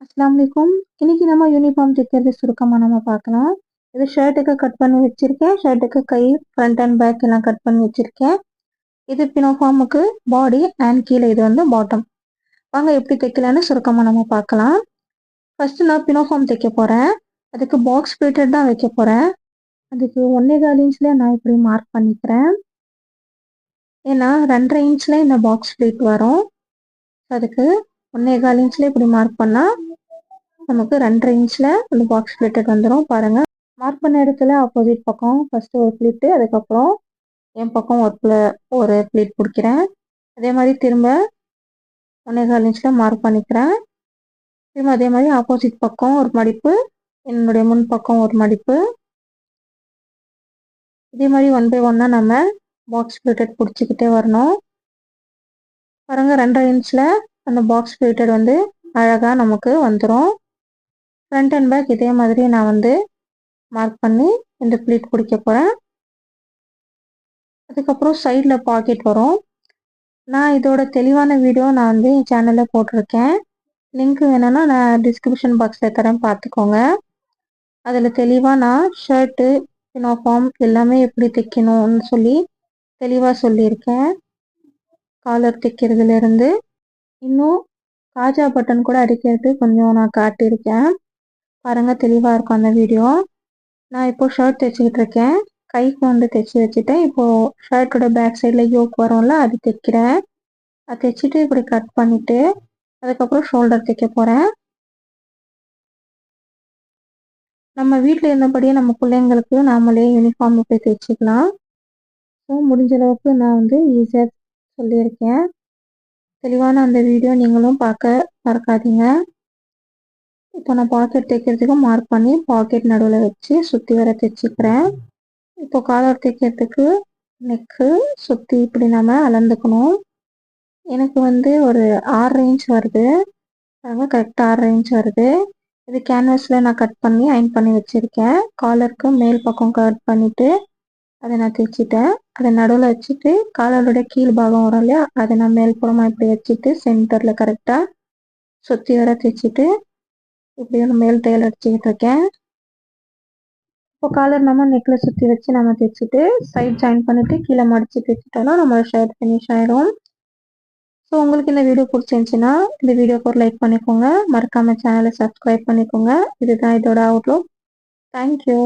அஸ்ஸலாமு அலைக்கும். இன்னைக்கு நம்ம யூனிஃபார்ம் தைக்கிறது சுருக்கமா நம்ம பார்க்கலாம். இது ஷர்ட்டுக்கு கட் பண்ணி வச்சிருக்கேன். ஷர்ட்டுக்கு கை, ஃப்ரண்ட் அண்ட் பேக் எல்லாம் கட் பண்ணி வச்சிருக்கேன். இது பினோஃபார்முக்கு பாடி அண்ட் கீழே இது வந்து பாட்டம். வாங்க எப்படி தைக்கலான்னு சுருக்கமா நம்ம பார்க்கலாம். ஃபர்ஸ்ட் நான் பினோஃபார்ம் தைக்க போறேன். அதுக்கு பாக்ஸ் பிளேட்டட் தான் வைக்க போறேன். அதுக்கு 1.25 இன்ச்ல நான் இப்படி மார்க் பண்ணிக்கிறேன். ஏன்னா 2.5 இன்ச்ல இந்த பாக்ஸ் பிளேட் வரும். அதுக்கு 1.25 இன்ச்ல இப்படி மார்க் பண்ணா நமக்கு 2.5 இன்ச்ல அந்த பாக்ஸ் பிளேட்டட் வந்துடும். பாருங்க, மார்க் பண்ண இடத்துல ஆப்போசிட் பக்கம் ஃபர்ஸ்ட் ஒரு பிளேட்டு, அதுக்கப்புறம் என் பக்கம் ஒரு பிளேட் பிடிக்கிறேன். அதே மாதிரி திரும்ப 1.25 இன்ச்ல மார்க் பண்ணிக்கிறேன். திரும்ப அதே மாதிரி ஆப்போசிட் பக்கம் ஒரு மடிப்பு, என்னுடைய முன் பக்கம் ஒரு மடிப்பு. இதே மாதிரி 1 by 1 நம்ம பாக்ஸ் பிளேட்டட் பிடிச்சிக்கிட்டே வரணும். பாருங்க, 2.5 இன்ச்ல அந்த பாக்ஸ் பிளேட்டட் வந்து அழகா நமக்கு வந்துடும். ஃப்ரண்ட் அண்ட் பேக் இதே மாதிரி நான் வந்து மார்க் பண்ணி இந்த பிளேட் பிடிக்க போகிறேன். அதுக்கப்புறம் சைடில் பாக்கெட் வரும். நான் இதோட தெளிவான வீடியோ நான் வந்து என் சேனலில் போட்டிருக்கேன். லிங்க் வேணும்னா நான் டிஸ்கிரிப்ஷன் பாக்ஸில் தரேன், பார்த்துக்கோங்க. அதில் தெளிவாக நான் ஷர்ட்டு, பினோஃபார்ம் எல்லாமே எப்படி தைக்கணும்னு சொல்லி தெளிவாக சொல்லியிருக்கேன். காலர் தைக்கிறதுலேருந்து இன்னும் காஜா பட்டன் கூட அடிக்கிறது கொஞ்சம் நான் காட்டியிருக்கேன். பாருங்கள், தெளிவாக இருக்கும் அந்த வீடியோ. நான் இப்போ ஷர்ட் தைச்சிக்கிட்டு இருக்கேன். கைக்கு வந்து தைச்சி வச்சுட்டேன். இப்போது ஷர்ட்டோட பேக் சைடில் யோக் வரும்ல, அது தைக்கிறேன். அதை தைச்சிட்டு இப்படி கட் பண்ணிவிட்டு அதுக்கப்புறம் ஷோல்டர் தைக்க போகிறேன். நம்ம வீட்டில் இருந்தபடியே நம்ம பிள்ளைங்களுக்கு நாமளே யூனிஃபார்ம் போய் தைச்சிக்கலாம். ஸோ முடிஞ்ச அளவுக்கு நான் வந்து ஈஸியாக சொல்லியிருக்கேன். தெளிவான அந்த வீடியோ நீங்களும் பார்க்க மறக்காதீங்க. இப்போ நான் பாக்கெட் தைக்கிறதுக்கு மார்க் பண்ணி பாக்கெட் நடுவில் வச்சு சுற்றி வர தைச்சிக்கிறேன். இப்போ காலர் தைக்கிறதுக்கு நெக்கு சுற்றி இப்படி நம்ம அளந்துக்கணும். எனக்கு வந்து ஒரு 6 இன்ச் வருது. பாருங்க, கரெக்டாக 6 இன்ச் வருது. இது கேன்வாஸில் நான் கட் பண்ணி அயன் பண்ணி வச்சுருக்கேன். காலருக்கு மேல் பக்கம் கட் பண்ணிவிட்டு அதை நான் தைச்சிட்டேன். அதை நடுவில் வச்சுட்டு காலரோட கீழ் பாகம் வரும் இல்லையா, அதை நான் மேல் புறமாக இப்படி வச்சுட்டு சென்டரில் கரெக்டாக சுற்றி வர தைச்சிட்டு இப்படி ஒரு மேல் தையல் அடிச்சுக்கிட்டு இருக்கேன். இப்போ காலர் நம்ம நெக்கில் சுற்றி வச்சு நம்ம தைச்சிட்டு சைட் ஜாயின் பண்ணிவிட்டு கீழே மடித்து தைச்சிட்டோம்னா நம்மளோட ஷர்ட் ஃபினிஷ் ஆயிடும். ஸோ உங்களுக்கு இந்த வீடியோ பிடிச்சிருந்துச்சின்னா இந்த வீடியோக்கு ஒரு லைக் பண்ணிக்கோங்க. மறக்காமல் சேனலை சப்ஸ்கிரைப் பண்ணிக்கோங்க. இதுதான் இதோட அவுட்லுக். தேங்க்யூ.